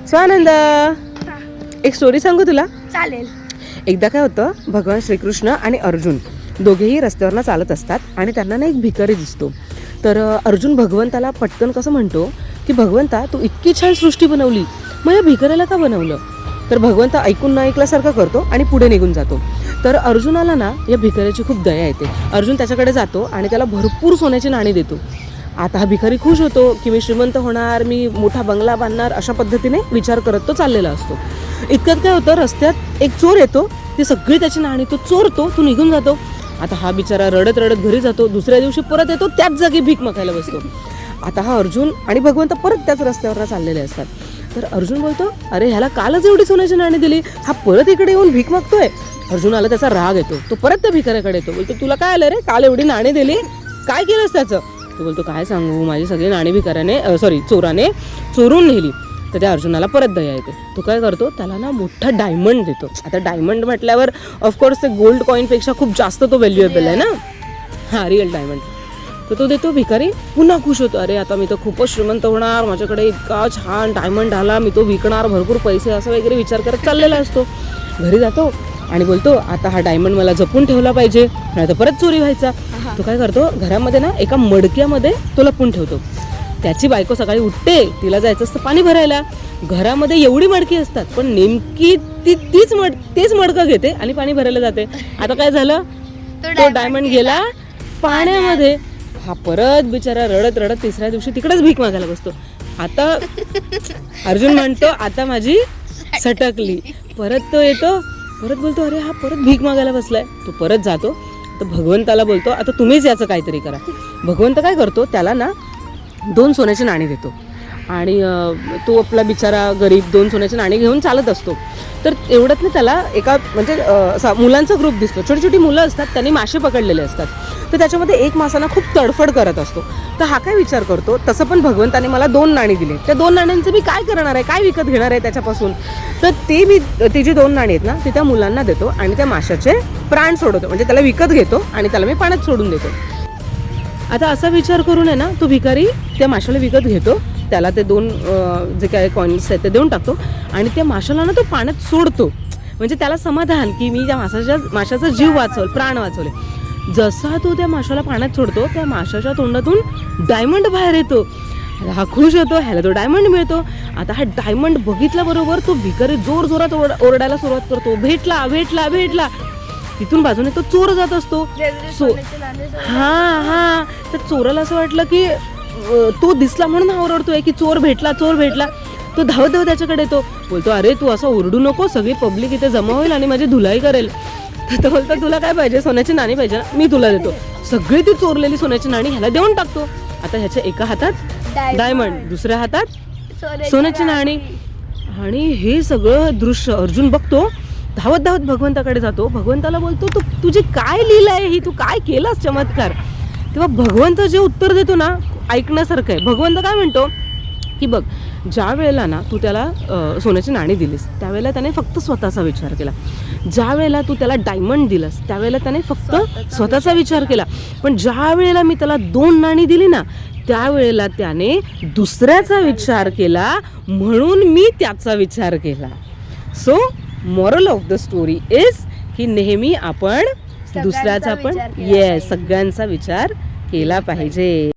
स्वानंद, एक स्टोरी सांगू तुला? चालेल. एकदा काय होतं, भगवान श्रीकृष्ण आणि अर्जुन दोघेही रस्त्यावरनं चालत असतात आणि त्यांना ना एक भिकारी दिसतो. तर अर्जुन भगवंताला पटकन कसं म्हणतो की भगवंता, तू इतकी छान सृष्टी बनवली, मग या भिकाऱ्याला का बनवलं? तर भगवंत ऐकून न ऐकल्यासारखं करतो आणि पुढे निघून जातो. तर अर्जुनाला ना या भिकाऱ्याची खूप दया येते. अर्जुन त्याच्याकडे जातो आणि त्याला भरपूर सोन्याची नाणी देतो. आता हा भिकारी खुश होतो की मी श्रीमंत होणार, मी मोठा बंगला बांधणार, अशा पद्धतीने विचार करत तो चाललेला असतो. इतक्यात काय होतं, रस्त्यात एक चोर येतो, ती सगळी त्याची नाणी तो चोरतो, तो निघून जातो. आता हा बिचारा रडत रडत घरी जातो. दुसऱ्या दिवशी परत येतो, त्याच जागी भीक मागायला बसतो. आता हा अर्जुन आणि भगवंत परत त्याच रस्त्यावर चाललेले असतात. तर अर्जुन बोलतो, अरे ह्याला कालच एवढी सोन्याची नाणी दिली, हा परत इकडे येऊन भीक मागतोय. अर्जुनाला त्याचा राग येतो. तो परत त्या भिकाऱ्याकडे येतो. बोलतो, तुला काय आलं रे, काल एवढी नाणी दिली, काय केलंस त्याचं? तो बोलतो, काय सांगू, माझी सगळी नाणी चोराने चोरून नेली. तर त्या अर्जुनाला परत दया येते. तो काय करतो, त्याला ना मोठा डायमंड देतो. आता डायमंड म्हटल्यावर ऑफकोर्स ते गोल्ड कॉईनपेक्षा खूप जास्त तो व्हॅल्युएबल आहे ना, हा रिअल डायमंड. तर तो देतो. भिकारी पुन्हा खुश होतो, अरे आता मी तर खूपच श्रीमंत होणार, माझ्याकडे इतका छान डायमंड आला, मी तो विकणार, भरपूर पैसे, असं वगैरे विचार करत चाललेला असतो. घरी जातो आणि बोलतो, आता हा डायमंड मला जपून ठेवला पाहिजे, नाही तर परत चोरी व्हायचा. तो काय करतो, घरामध्ये ना एका मडक्यामध्ये तो लपून ठेवतो. त्याची बायको सकाळी उठते, तिला जायचं असतं पाणी भरायला. घरामध्ये एवढी मडकी असतात, पण नेमकी तेच मडकं घेते आणि पाणी भरायला जाते. आता काय झालं, तो डायमंड गेला पाण्यामध्ये. हा परत बिचारा रडत रडत तिसऱ्या दिवशी तिकडेच भीक मागायला बसतो. आता अर्जुन म्हणतो, आता माझी सटकली. परत तो येतो, परत बोलतो, अरे हा परत भीक मागायला बसलाय. तो परत जातो. तर भगवंताला बोलतो, आता तुम्हीच याचं काहीतरी करा. भगवंत काय करतो, त्याला ना 2 सोन्याची नाणी देतो. आणि तो आपला बिचारा गरीब 2 सोन्याची नाणी घेऊन चालत असतो. तर एवढ्यात ना त्याला एका म्हणजे मुलांचा ग्रुप दिसतो. छोटी छोटी मुलं असतात, त्यांनी मासे पकडलेले असतात. तर त्याच्यामध्ये एक मासा ना खूप तडफड करत असतो. तर हा काय विचार करतो, तसं पण भगवंताने मला 2 नाणी दिली, त्या 2 नाण्यांचं मी काय करणार आहे, काय विकत घेणार आहे त्याच्यापासून. तर ती जी 2 नाणी आहेत ना, ती त्या मुलांना देतो आणि त्या माशाचे प्राण सोडवतो. म्हणजे त्याला विकत घेतो आणि त्याला मी पाण्यात सोडून देतो. आता असा विचार करून आहे ना, तो भिकारी त्या माशाला विकत घेतो. त्याला ते 2 जे काय कॉईन्स आहेत ते देऊन टाकतो आणि त्या माशाला ना तो पाण्यात सोडतो. म्हणजे त्याला समाधान की मी त्या माशाचा जीव प्राण वाचवले. जसा तो त्या माशाला पाण्यात सोडतो, त्या माशाच्या तोंडातून डायमंड बाहेर येतो. हा खुश होतो, ह्याला तो डायमंड मिळतो. आता हा डायमंड बघितल्याबरोबर तो भिकारी जोर जोरात ओरडायला सुरुवात करतो, भेटला भेटला भेटला. तिथून बाजूने तो चोर जात असतो. हा तर चोराला असं वाटलं की तो दिसला म्हणून हा ओरडतोय की चोर भेटला चोर भेटला. तो धावत धावत त्याच्याकडे येतो. बोलतो, अरे तू असं ओरडू नको, सगळी पब्लिक इथे जमा होईल आणि माझी धुलाई करेल. तर तो बोलतो, तुला काय पाहिजे, सोन्याची नाणी पाहिजे ना, मी तुला देतो. सगळी ती चोरलेली सोन्याची नाणी ह्याला देऊन टाकतो. आता ह्याच्या एका हातात डायमंड, दुसऱ्या हातात सोन्याची नाणी. आणि हे सगळं दृश्य अर्जुन बघतो. धावत धावत भगवंताकडे जातो. भगवंताला बोलतो, तू तुझी काय लीला आहे ही, तू काय केलास चमत्कार. तेव्हा भगवंत जे उत्तर देतो ना, ऐकण्यासारखं आहे. भगवंत काय म्हणतो की बघ, ज्या वेळेला ना तू त्याला सोन्याची नाणी दिलीस, त्यावेळेला त्याने फक्त स्वतःचा विचार केला. ज्या वेळेला तू त्याला डायमंड दिलंस, त्यावेळेला त्याने फक्त स्वतःचा विचार केला. पण ज्या वेळेला मी त्याला 2 नाणी दिली ना, त्यावेळेला त्याने दुसऱ्याचा विचार केला, म्हणून मी त्याचा विचार केला. So moral of the story is की नेहमी आपण दुसऱ्याचा पण सगळ्यांचा विचार केला पाहिजे.